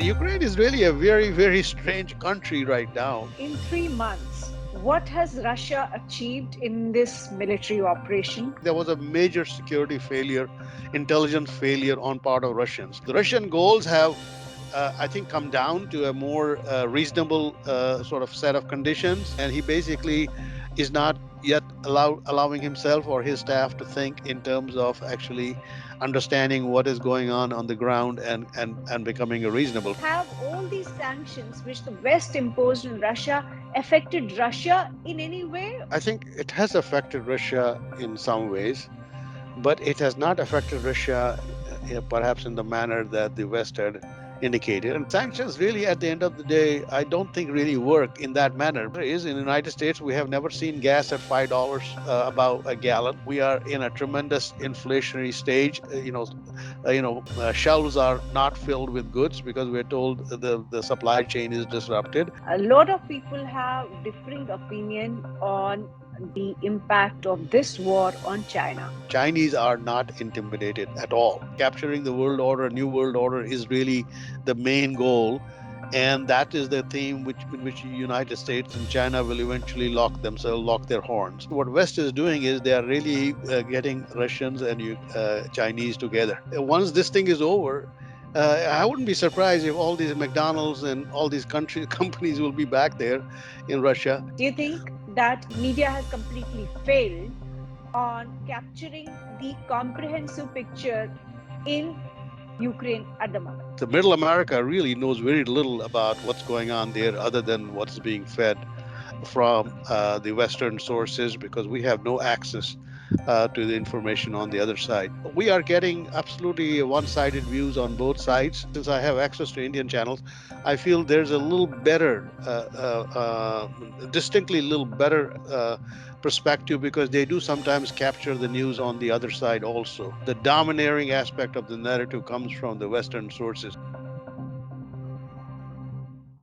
Ukraine is really a very, very strange country right now. In 3 months, what has Russia achieved in this military operation? There was a major security failure, intelligence failure on part of Russians. The Russian goals have, I think, come down to a more reasonable sort of set of conditions, and he basically is not yet allowing himself or his staff to think in terms of actually understanding what is going on the ground and becoming a reasonable. Have all these sanctions which the West imposed on Russia affected Russia in any way? I think it has affected Russia in some ways, but it has not affected Russia, perhaps in the manner that the West had indicated. And sanctions, really, at the end of the day, I don't think really work in that manner. There is in the United States, we have never seen gas at $5 about a gallon. We are in a tremendous inflationary stage. Shelves are not filled with goods because we're told the supply chain is disrupted. A lot of people have differing opinion on the impact of this war on China. Chinese are not intimidated at all. Capturing the world order, new world order, is really the main goal. And that is the theme in which the United States and China will eventually lock their horns. What West is doing is they are really getting Russians and Chinese together. Once this thing is over, I wouldn't be surprised if all these McDonald's and all these country companies will be back there in Russia. Do you think that media has completely failed on capturing the comprehensive picture in Ukraine at the moment? The middle America really knows very little about what's going on there other than what's being fed from the Western sources because we have no access to the information on the other side. We are getting absolutely one sided views on both sides. Since I have access to Indian channels, I feel there's a little better, distinctly little better perspective because they do sometimes capture the news on the other side also. The domineering aspect of the narrative comes from the Western sources.